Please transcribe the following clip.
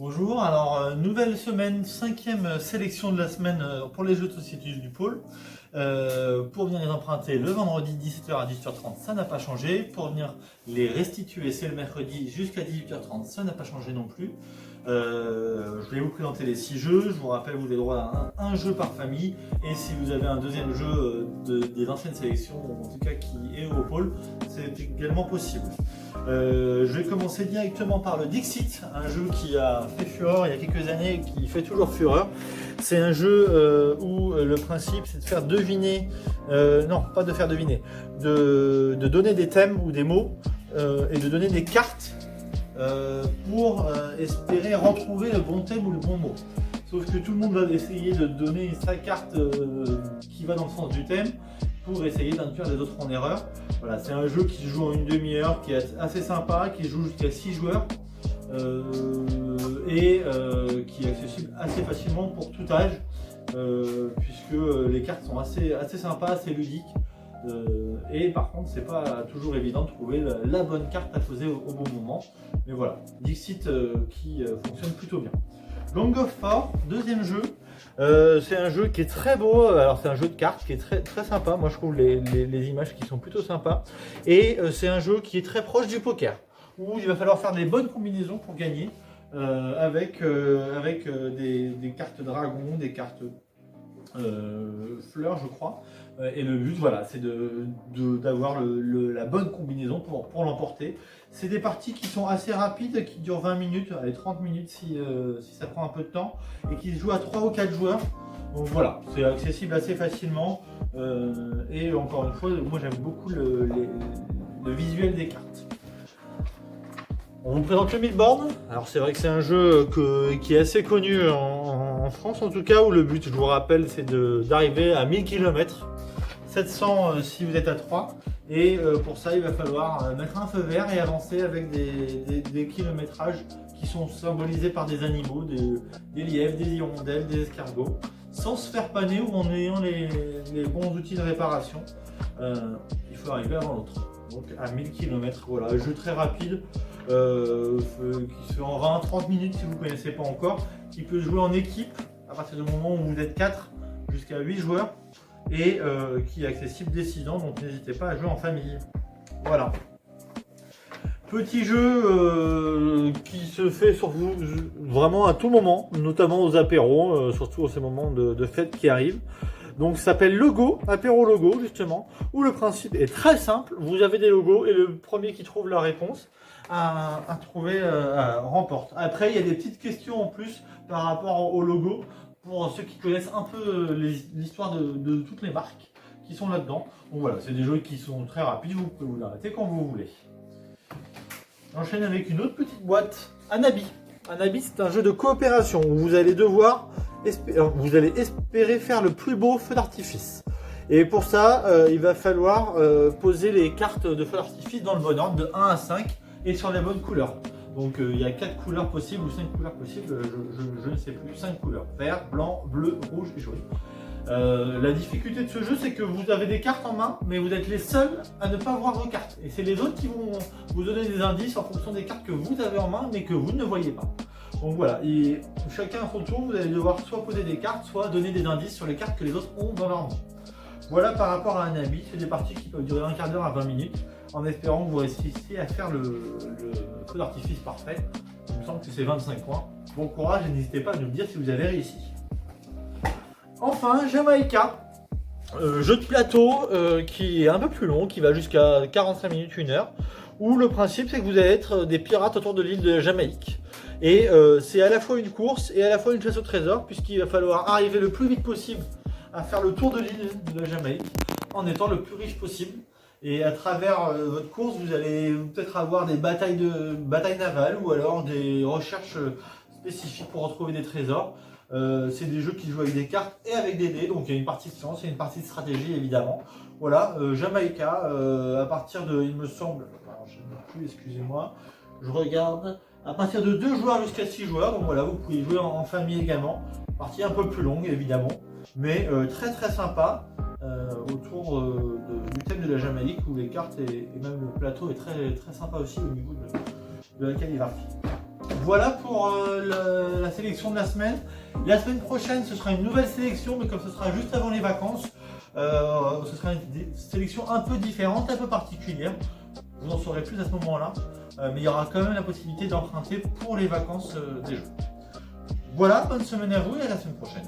Bonjour, alors nouvelle semaine, cinquième sélection de la semaine pour les jeux de société du pôle. Pour venir les emprunter le vendredi 17h à 18h30, ça n'a pas changé. Pour venir les restituer, c'est le mercredi jusqu'à 18h30, ça n'a pas changé non plus. Je vais vous présenter les 6 jeux. Je vous rappelle, vous avez droit à un jeu par famille. Et si vous avez un deuxième jeu des anciennes sélections, en tout cas qui est au pôle, c'est également possible. Je vais commencer directement par le Dixit, un jeu qui a fait fureur il y a quelques années et qui fait toujours fureur. C'est un jeu où le principe c'est de faire deviner, non pas de faire deviner, de donner des thèmes ou des mots et de donner des cartes pour espérer retrouver le bon thème ou le bon mot. Sauf que tout le monde va essayer de donner sa carte qui va dans le sens du thème pour essayer d'induire les autres en erreur. Voilà, c'est un jeu qui se joue en une demi-heure, qui est assez sympa, qui se joue jusqu'à 6 joueurs et qui est accessible assez facilement pour tout âge puisque les cartes sont assez sympas, assez ludiques. Et par contre c'est pas toujours évident de trouver la bonne carte à poser au bon moment, mais voilà, Dixit qui fonctionne plutôt bien. Long of Four, deuxième jeu, c'est un jeu qui est très beau. Alors c'est un jeu de cartes qui est très sympa, moi je trouve les images qui sont plutôt sympas, et c'est un jeu qui est très proche du poker, où il va falloir faire des bonnes combinaisons pour gagner avec des cartes dragons, des cartes fleurs je crois. Et le but, voilà, c'est d'avoir la bonne combinaison pour l'emporter. C'est des parties qui sont assez rapides, qui durent 20 minutes, allez, 30 minutes si ça prend un peu de temps, et qui se jouent à 3 ou 4 joueurs. Donc voilà, c'est accessible assez facilement. Et encore une fois, moi j'aime beaucoup le visuel des cartes. On vous présente le Midboard. Alors c'est vrai que c'est un jeu qui est assez connu en France en tout cas, où le but, je vous rappelle, c'est d'arriver à 1000 km. 700 si vous êtes à 3, et pour ça il va falloir mettre un feu vert et avancer avec des kilométrages qui sont symbolisés par des animaux, des lièvres, des hirondelles, des escargots, sans se faire paner ou en ayant les bons outils de réparation. Il faut arriver avant l'autre, donc à 1000 km. Voilà, un jeu très rapide qui se fait en 20-30 minutes si vous ne connaissez pas encore, qui peut jouer en équipe à partir du moment où vous êtes 4 jusqu'à 8 joueurs, et qui est accessible dès 6 ans, donc n'hésitez pas à jouer en famille. Voilà. Petit jeu qui se fait sur vous vraiment à tout moment, notamment aux apéros, surtout à ces moments de fête qui arrivent. Donc ça s'appelle Logo, apéro logo justement, où le principe est très simple. Vous avez des logos et le premier qui trouve la réponse à trouver remporte. Après il y a des petites questions en plus par rapport au logo, pour ceux qui connaissent un peu l'histoire de toutes les marques qui sont là-dedans. Donc voilà, c'est des jeux qui sont très rapides, vous pouvez vous arrêter quand vous voulez. J'enchaîne avec une autre petite boîte, Anabi. Anabi, c'est un jeu de coopération où vous allez espérer faire le plus beau feu d'artifice. Et pour ça, il va falloir poser les cartes de feu d'artifice dans le bon ordre, de 1 à 5, et sur les bonnes couleurs. Donc il y a 4 couleurs possibles ou 5 couleurs possibles, je ne sais plus, 5 couleurs, vert, blanc, bleu, rouge et jaune. La difficulté de ce jeu, c'est que vous avez des cartes en main, mais vous êtes les seuls à ne pas voir vos cartes. Et c'est les autres qui vont vous donner des indices en fonction des cartes que vous avez en main, mais que vous ne voyez pas. Donc voilà, et chacun à son tour, vous allez devoir soit poser des cartes, soit donner des indices sur les cartes que les autres ont dans leur main. Voilà par rapport à Anabi, c'est des parties qui peuvent durer un quart d'heure à 20 minutes, en espérant que vous réussissiez à faire le feu d'artifice parfait. Il me semble que c'est 25 points. Bon courage et n'hésitez pas à nous dire si vous avez réussi. Enfin, Jamaïca, jeu de plateau qui est un peu plus long, qui va jusqu'à 45 minutes, 1 heure, où le principe c'est que vous allez être des pirates autour de l'île de la Jamaïque. Et c'est à la fois une course et à la fois une chasse au trésor, puisqu'il va falloir arriver le plus vite possible à faire le tour de l'île de la Jamaïque en étant le plus riche possible. Et à travers votre course, vous allez peut-être avoir des batailles navales ou alors des recherches spécifiques pour retrouver des trésors. C'est des jeux qui jouent avec des cartes et avec des dés, donc il y a une partie de science et une partie de stratégie évidemment. Voilà, Jamaïca, à partir de, il me semble, alors je ne sais plus, excusez-moi, je regarde, à partir de 2 joueurs jusqu'à 6 joueurs, donc voilà, vous pouvez jouer en famille également. Partie un peu plus longue évidemment, mais très sympa, autour du thème de la Jamaïque, où les cartes et même le plateau est très sympa aussi au niveau de la calligraphie. Voilà pour la sélection de la semaine. La semaine prochaine, ce sera une nouvelle sélection, mais comme ce sera juste avant les vacances, ce sera une sélection un peu différente, un peu particulière. Vous en saurez plus à ce moment-là, mais il y aura quand même la possibilité d'emprunter pour les vacances des jeux. Voilà, bonne semaine à vous et à la semaine prochaine.